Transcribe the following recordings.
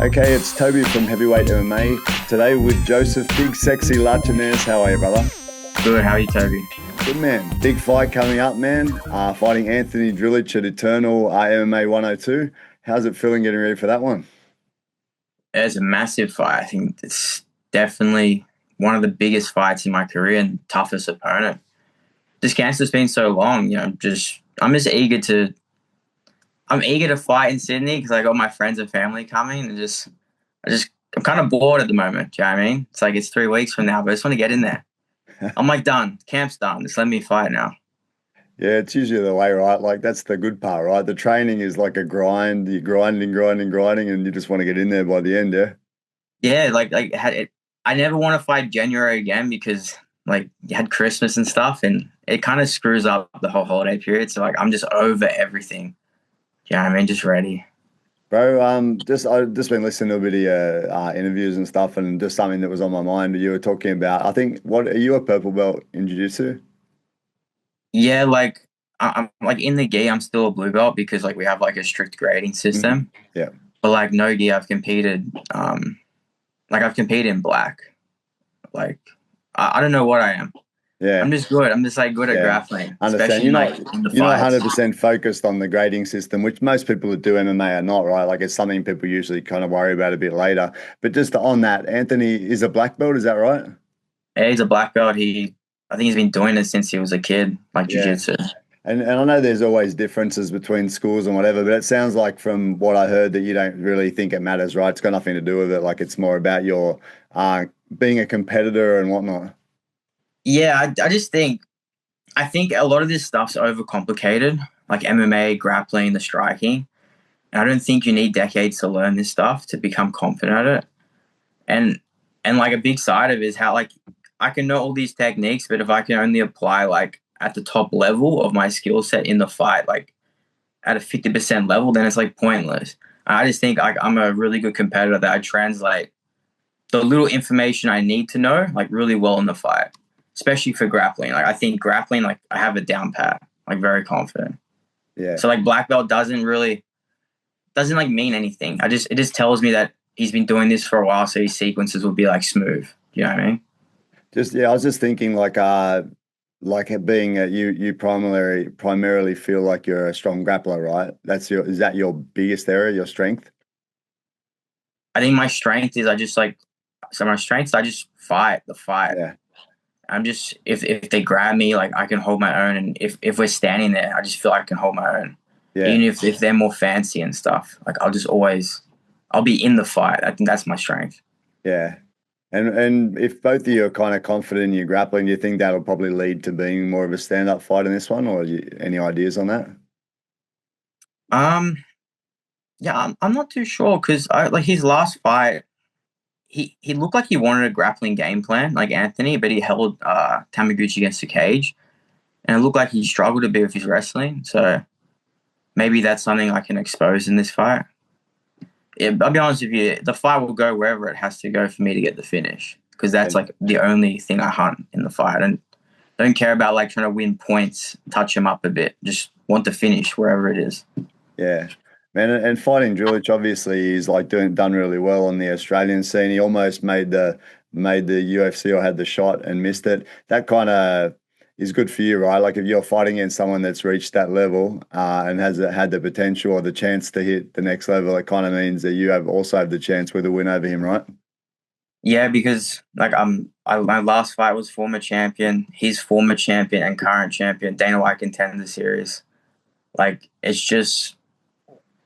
Okay, it's Toby from Heavyweight MMA. Today with Joseph Big Sexy Larcinese. How are you, brother? Good, how are you, Toby? Good, man. Big fight coming up, man. Fighting Anthony Drillich at Eternal MMA 102. How's it feeling getting ready for that one? It's a massive fight. I think it's definitely one of the biggest fights in my career and toughest opponent. This cancer's been so long, I'm eager to fight in Sydney because I got my friends and family coming and I'm kind of bored at the moment. Do you know what I mean? It's like it's 3 weeks from now, but I just want to get in there. I'm like done. Camp's done. Just let me fight now. Yeah, it's usually the way, right? Like that's the good part, right? The training is like a grind. You're grinding, and you just want to get in there by the end, yeah? Yeah, I never want to fight January again because like you had Christmas and stuff, and it kind of screws up the whole holiday period. So like I'm just over everything. Yeah, I mean, just ready. Bro, I've just been listening to a bit of your interviews and stuff, and just something that was on my mind. You were talking about, I think, what are you a purple belt in jiu-jitsu? Yeah, like I'm like in the gi, I'm still a blue belt because like we have like a strict grading Hmm. system. Yeah, But like no gi, I've competed in black. Like I don't know what I am. yeah, I'm just good. I'm just like good at yeah. grappling, Understand. especially in the You're not fights. 100% focused on the grading system, which most people that do MMA are not, right? Like it's something people usually kind of worry about a bit later. But just on that, Anthony is a black belt, is that right? Yeah, he's a black belt. I think he's been doing it since he was a kid, like Yeah. jujitsu. And I know there's always differences between schools and whatever, but it sounds like from what I heard that you don't really think it matters, right? It's got nothing to do with it. Like it's more about your uh, being a competitor and whatnot. Yeah, I think a lot of this stuff's overcomplicated, like MMA, grappling, the striking. And I don't think you need decades to learn this stuff to become confident at it. And and like a big side of it is how like I can know all these techniques, but if I can only apply like at the top level of my skill set in the fight, like at a 50% level, then it's like pointless. I just think like I'm a really good competitor that I translate the little information I need to know like really well in the fight, especially for grappling. Like I think grappling, like I have it down pat, like very confident. Yeah. So like black belt doesn't like mean anything. It just tells me that he's been doing this for a while, so his sequences will be like smooth. You know what I mean? Just yeah, I was just thinking like it being you primarily feel like you're a strong grappler, right? Is that your biggest area, your strength? I think my strength is my strengths I just fight the fight. Yeah. I'm just if they grab me, like I can hold my own, and if we're standing there, I just feel like I can hold my own. Yeah. Even if they're more fancy and stuff, like I'll be in the fight. I think that's my strength. Yeah. And if both of you are kind of confident in your grappling, do you think that'll probably lead to being more of a stand-up fight in this one, or any ideas on that? Um, yeah, I'm not too sure because I like his last fight. He looked like he wanted a grappling game plan like Anthony, but he held Tamaguchi against the cage, and it looked like he struggled a bit with his wrestling. So maybe that's something I can expose in this fight. Yeah, I'll be honest with you, the fight will go wherever it has to go for me to get the finish because that's And like the only thing I hunt in the fight, and don't care about like trying to win points, touch him up a bit. Just want the finish wherever it is. yeah, man, and fighting Drillich obviously is like done really well on the Australian scene. He almost made the UFC or had the shot and missed it. That kind of is good for you, right? Like if you're fighting against someone that's reached that level and has had the potential or the chance to hit the next level, it kind of means that you have also have the chance with a win over him, right? Yeah, because my last fight was former champion, he's former champion and current champion, Dana White Contender Series. Like it's just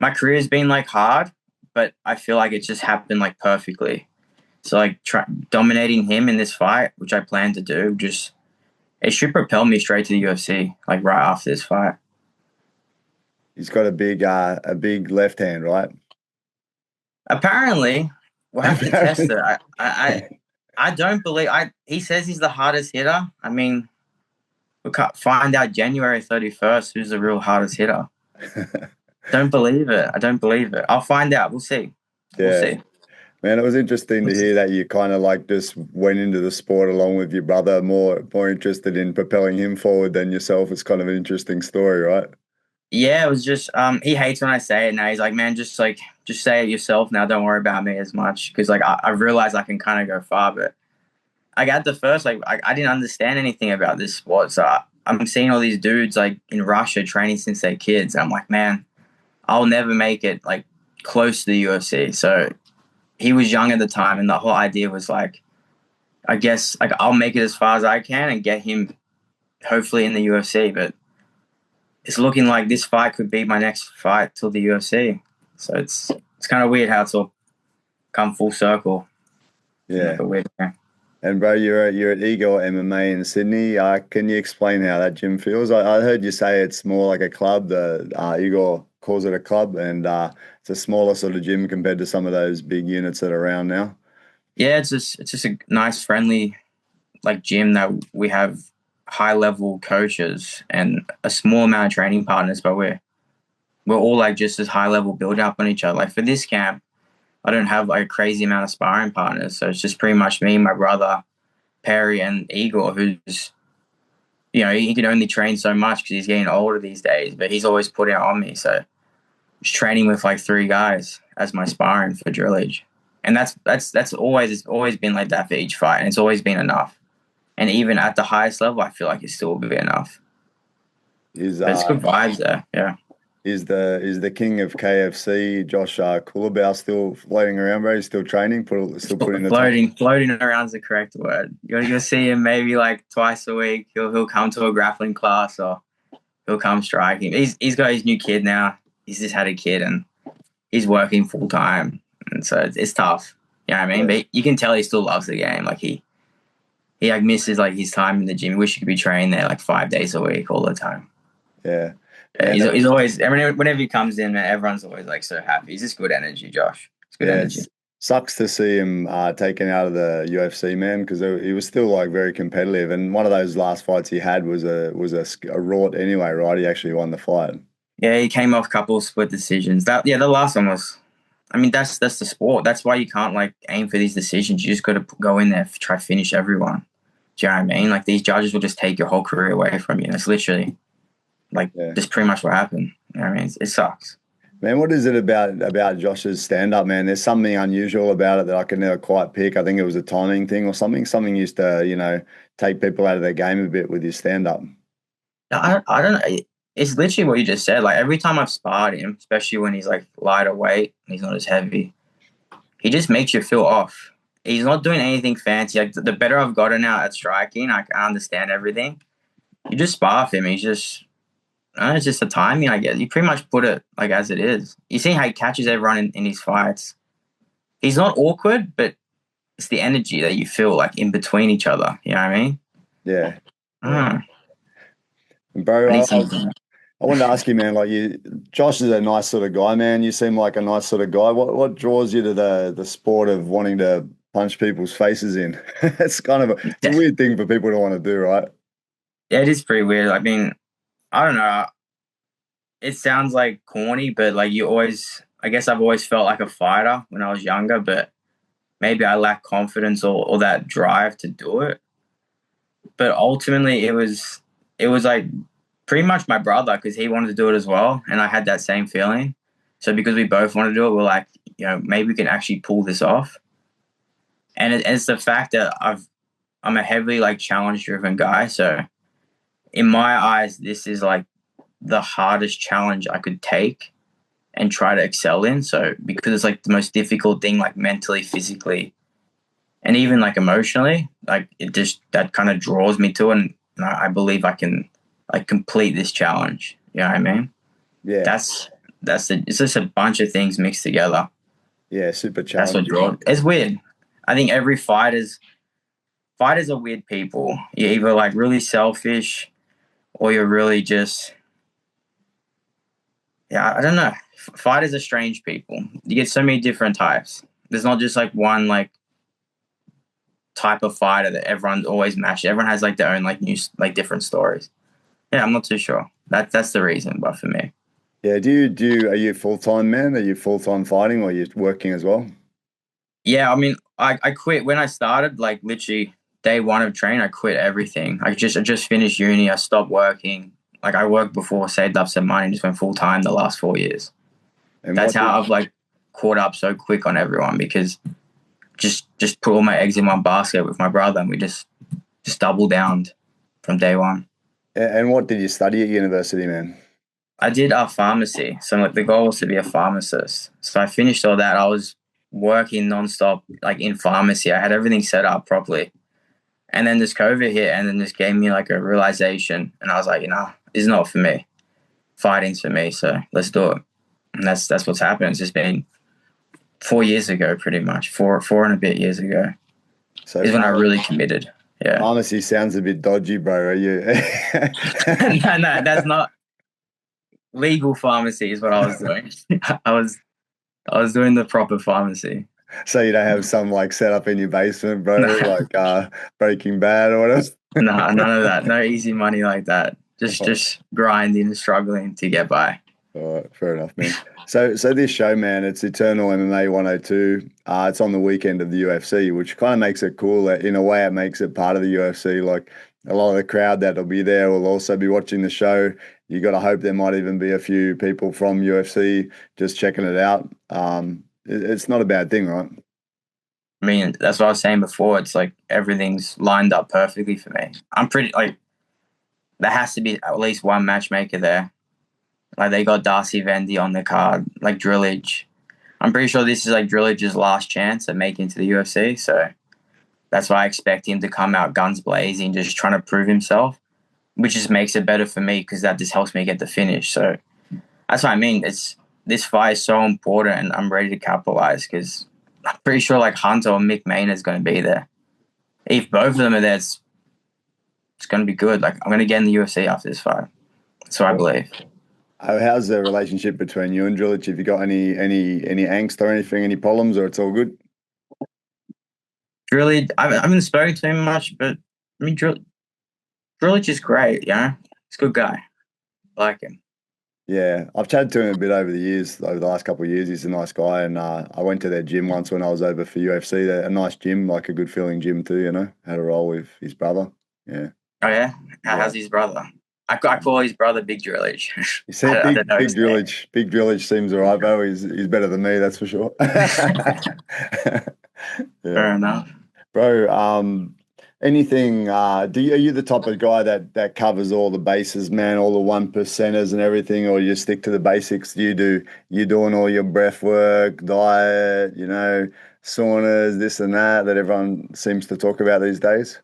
my career has been like hard, but I feel like it just happened like perfectly. So like dominating him in this fight, which I plan to do, just it should propel me straight to the UFC like right after this fight. He's got a big left hand, right? Apparently, we'll have to test Apparently. it. I don't believe I. He says he's the hardest hitter. I mean, we can't find out January 31st who's the real hardest hitter. Don't believe it. I don't believe it. I'll find out. We'll see. We'll Yeah. see. Man, it was interesting to hear that you kind of like just went into the sport along with your brother, more interested in propelling him forward than yourself. It's kind of an interesting story, right? Yeah, it was just he hates when I say it now. He's like, man, just say it yourself now. Don't worry about me as much because like I realize I can kind of go far, but like at the first, like I didn't understand anything about this sport, so I'm seeing all these dudes like in Russia training since they're kids. And I'm like, man, I'll never make it like close to the UFC. So he was young at the time, and the whole idea was like, I guess like I'll make it as far as I can and get him hopefully in the UFC. But it's looking like this fight could be my next fight till the UFC. So it's kind of weird how it's all come full circle. Yeah. Weird, yeah. And bro, you're at Igor MMA in Sydney. Can you explain how that gym feels? I heard you say it's more like a club. The Igor calls it a club, and it's a smaller sort of gym compared to some of those big units that are around now. Yeah, it's just a nice, friendly like gym that we have high level coaches and a small amount of training partners, but we're all like just as high level build up on each other. Like for this camp, I don't have like a crazy amount of sparring partners, so it's just pretty much me, my brother Perry, and Igor, who's he can only train so much because he's getting older these days, but he's always putting it on me. So just training with like 3 guys as my sparring for Drillich. And that's always, it's always been like that for each fight, and it's always been enough. And even at the highest level, I feel like it's still be enough. But it's good vibes there, yeah. Is the king of KFC, Josh Culibao, still floating around, bro? He's still training, still putting the floating around is the correct word. You'll see him maybe like twice a week. He'll come to a grappling class or he'll come striking. He's got his new kid now. He's just had a kid and he's working full time, and so it's tough. You know what I mean? But you can tell he still loves the game. Like he like misses like his time in the gym. He wish he could be training there like 5 days a week all the time. Yeah. He's always, I mean, whenever he comes in, man, everyone's always like so happy. He's just good energy, Josh. It's good energy. Sucks to see him taken out of the UFC, man, because he was still like very competitive. And one of those last fights he had was a rort anyway, right? He actually won the fight. Yeah, he came off a couple of split decisions. The last one was, I mean, that's the sport. That's why you can't like aim for these decisions. You just got to go in there, try to finish everyone. Do you know what I mean? Like these judges will just take your whole career away from you. And it's literally like just pretty much what happened. You know what I mean? It sucks. Man, what is it about Josh's stand-up, man? There's something unusual about it that I can never quite pick. I think it was a timing thing or something. Something used to, take people out of their game a bit with his stand-up. I don't know. It's literally what you just said. Like every time I've sparred him, especially when he's like lighter weight and he's not as heavy, he just makes you feel off. He's not doing anything fancy. Like the better I've gotten out at striking, I understand everything. You just spar with him. He's just, it's just the timing, I guess. You pretty much put it like as it is. You see how he catches everyone in his fights. He's not awkward, but it's the energy that you feel like in between each other. You know what I mean? Yeah. Bro, I wanted to ask you, man, like Josh is a nice sort of guy, man. You seem like a nice sort of guy. What draws you to the sport of wanting to punch people's faces in? It's kind of a weird thing for people to want to do, right? Yeah, it is pretty weird. I mean, I don't know. It sounds like corny, but like I guess I've always felt like a fighter when I was younger, but maybe I lack confidence or that drive to do it. But ultimately it was like pretty much my brother, because he wanted to do it as well, and I had that same feeling. So because we both want to do it, we're like, maybe we can actually pull this off. And it's the fact that I'm a heavily like challenge-driven guy. So in my eyes, this is like the hardest challenge I could take and try to excel in. So because it's like the most difficult thing, like mentally, physically, and even like emotionally, like it just, that kind of draws me to it. And I believe I can like complete this challenge. You know what I mean? Yeah. It's just a bunch of things mixed together. Yeah, super challenging. That's what draws. It's weird. I think every fighters are weird people. You're either like really selfish or you're really just, I don't know. Fighters are strange people. You get so many different types. There's not just like one like type of fighter that everyone's always matched. Everyone has like their own like new like different stories. Yeah, I'm not too sure. That's the reason, but for me. Yeah, are you full-time, man? Are you full-time fighting, or are you working as well? Yeah, I mean, I quit when I started, like literally day one of training, I quit everything. I just finished uni, I stopped working. Like I worked before, saved up some money, and just went full-time the last 4 years. And that's how I've like caught up so quick on everyone because just put all my eggs in one basket with my brother, and we just double downed from day one. And what did you study at university, man? I did pharmacy, so like the goal was to be a pharmacist. So I finished all that. I was working nonstop, like in pharmacy. I had everything set up properly, and then this COVID hit, and then this gave me like a realization, and I was like, this is not for me. Fighting's for me, so let's do it. And that's what's happened. It's just been 4 years ago, pretty much four and a bit years ago. So is when I really committed. Yeah. Pharmacy sounds a bit dodgy, bro. Are you? No, that's not legal pharmacy. Is what I was doing. I was doing the proper pharmacy. So you don't have some like set up in your basement, bro, like Breaking Bad or whatever? No, none of that. No easy money like that. Just grinding and struggling to get by. All right, fair enough, man. So this show, man, it's Eternal MMA 102. It's on the weekend of the UFC, which kind of makes it cool. In a way, it makes it part of the UFC. Like a lot of the crowd that'll be there will also be watching the show. You got to hope there might even be a few people from UFC just checking it out. It's not a bad thing, right? I mean, that's what I was saying before. It's like everything's lined up perfectly for me. I'm pretty like there has to be at least one matchmaker there. Like they got Darcy Vendy on the card, like Drillich. I'm pretty sure this is like Drillich's last chance at making it to the UFC. So that's why I expect him to come out guns blazing, just trying to prove himself, which just makes it better for me because that just helps me get the finish. So that's what I mean. This fight is so important, and I'm ready to capitalize because I'm pretty sure like Hunter or Mick Maynard is going to be there. If both of them are there, it's going to be good. Like I'm going to get in the UFC after this fight. That's what I believe. How's the relationship between you and Drillich? Have you got any angst or anything, any problems, or it's all good? Drillich, I haven't spoken to him much, but I mean, Drillich is great, He's a good guy. I like him. Yeah, I've chatted to him a bit over the last couple of years. He's a nice guy, and I went to their gym once when I was over for UFC. They're a nice gym, like a good feeling gym too, Had a roll with his brother. Yeah. Oh, yeah? How's his brother? I call his brother Big Drillich. You see, Big Drillich seems all right, though. He's better than me, that's for sure. Yeah. Fair enough. Bro, anything, are you the type of guy that covers all the bases, man, all the 1%ers and everything, or you stick to the basics? You doing all your breath work, diet, saunas, this and that everyone seems to talk about these days?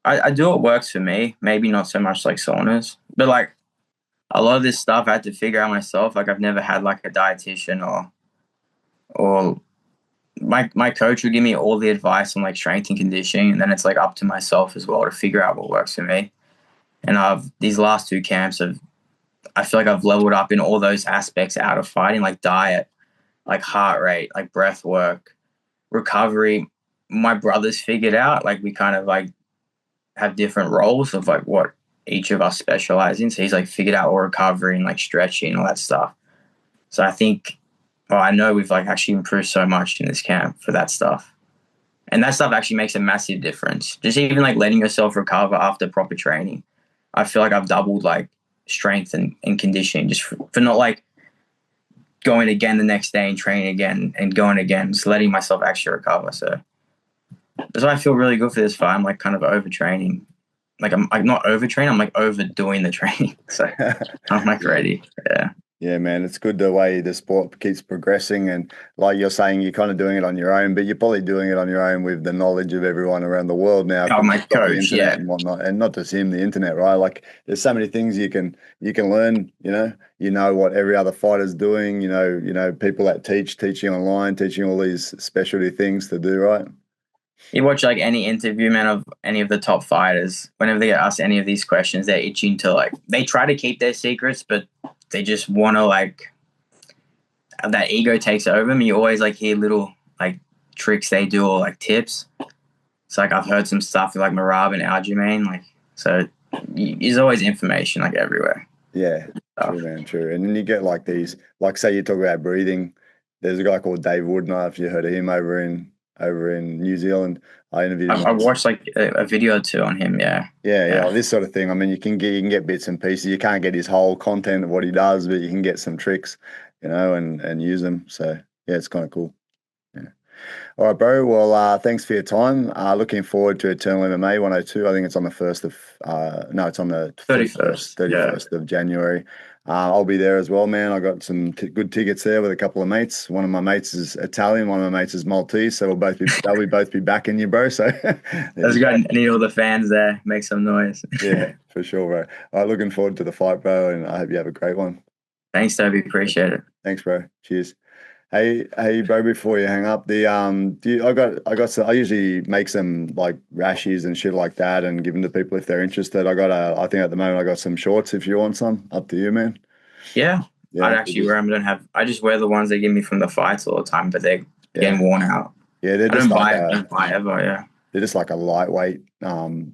I do what works for me. Maybe not so much like saunas, but like a lot of this stuff I had to figure out myself. Like I've never had like a dietitian or my coach would give me all the advice on like strength and conditioning, and then it's like up to myself as well to figure out what works for me. And these last 2 camps I feel like I've leveled up in all those aspects out of fighting, like diet, like heart rate, like breath work, recovery. My brother's figured out, like we kind of like have different roles of like what each of us specialize in. So he's like figured out all recovery and like stretching and all that stuff. So I know we've like actually improved so much in this camp for that stuff. And that stuff actually makes a massive difference. Just even like letting yourself recover after proper training. I feel like I've doubled like strength and conditioning just for not like going again the next day and training again and going again, just letting myself actually recover. So that's why I feel really good for this fight. I'm like kind of overtraining. Like I'm not overtraining, I'm like overdoing the training. So I'm like ready. Yeah. Yeah, man, it's good the way the sport keeps progressing, and like you're saying, you're kind of doing it on your own, but you're probably doing it on your own with the knowledge of everyone around the world now. Oh, my coach, yeah, and whatnot, and not just him, the internet, right? Like, there's so many things you can learn. You know what every other fighter's doing. People that teaching online, teaching all these specialty things to do, right? You watch like any interview, man, of any of the top fighters. Whenever they get asked any of these questions, they're itching to like. They try to keep their secrets, but they just want to like. That ego takes over them. You always like hear little like tricks they do or like tips. It's like I've heard some stuff with like Marab and Aljamain, like so. There's always information like everywhere. Yeah, true, man, true. And then you get like these, like say you talk about breathing. There's a guy called Dave Wood. I don't know if you heard of him over in New Zealand. I interviewed him. I watched like a video or two on him. Yeah. Yeah. This sort of thing. I mean, you can get bits and pieces. You can't get his whole content of what he does, but you can get some tricks, and use them. So Yeah, it's kind of cool. Yeah. All right, bro. Well, thanks for your time. Looking forward to Eternal MMA 102. I think it's on the first of no, it's on the 31st. 31st of January. I'll be there as well, man. I got some good tickets there with a couple of mates. One of my mates is Italian, one of my mates is Maltese, so they'll both be backing you, bro. So That's good. I need all the fans there. Make some noise. yeah, for sure, bro. All right, looking forward to the fight, bro, and I hope you have a great one. Thanks, Toby. Appreciate it. Thanks, bro. Cheers. Hey, bro. Before you hang up, I usually make some like rashies and shit like that, and give them to people if they're interested. I think at the moment I got some shorts. If you want some, up to you, man. Yeah. Yeah, I'd actually wear them. I just wear the ones they give me from the fights all the time, but they're getting worn out. Yeah, they're I just don't buy ever. Yeah. they're just like a lightweight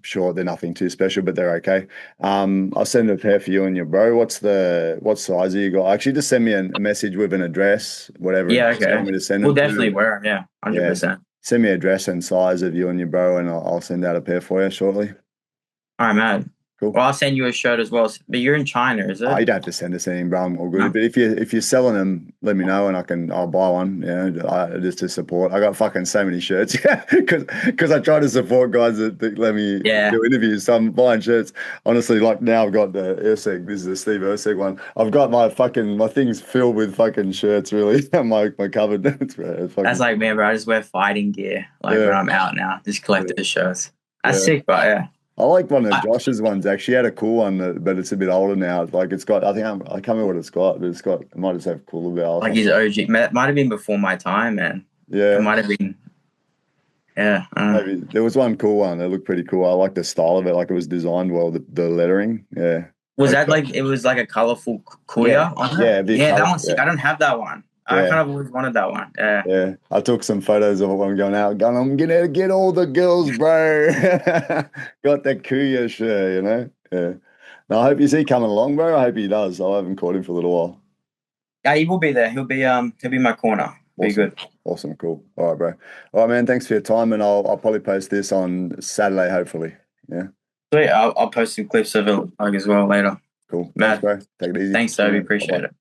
short. They're nothing too special, but they're okay. I'll send a pair for you and your bro. What size are you got? Actually, just send me a message with an address, whatever. Yeah. You want Okay. me to send We'll them to. definitely wear them. Yeah. 100%. Send me address and size of you and your bro, and I'll send out a pair for you shortly. All right, man. Cool. Well, I'll send you a shirt as well. But you're in China, is it? You don't have to send us anything, bro. I'm all good. No. But if you're selling them, let me know and I'll buy one. You know, just to support. I got fucking so many shirts, because I try to support guys that let me do interviews. So I'm buying shirts. Honestly, like now I've got the Urseg. This is the Steve Urseg one. I've got my things filled with fucking shirts. Really, my cupboard. That's like me, bro. I just wear fighting gear when I'm out now. Just collector's shirts. That's sick, but yeah. I like one of Josh's ones actually. He had a cool one, but it's a bit older now. Like it's got, I can't remember what it's got, but it might just have Culibao. Like his OG. It might have been before my time, man. Yeah. It might have been. Yeah. Maybe there was one cool one that looked pretty cool. I like the style of it. Like it was designed well, the lettering. Yeah. Was that it was like a colorful kuya on it? Yeah, that one's sick. I don't have that one. I kind of always wanted that one. Yeah. Yeah. I took some photos of it when I'm going out. I'm gonna get all the girls, bro. Got that Kuya shirt, you know? Yeah. No, I hope you see coming along, bro. I hope he does. I haven't caught him for a little while. Yeah, he will be there. He'll be in my corner. Be good. Awesome, cool. All right, bro. All right, man. Thanks for your time, and I'll probably post this on Saturday, hopefully. Yeah. Sweet. I'll post some clips of it as well later. Cool. Thanks, bro. Take it easy. Thanks, Toby. Appreciate it.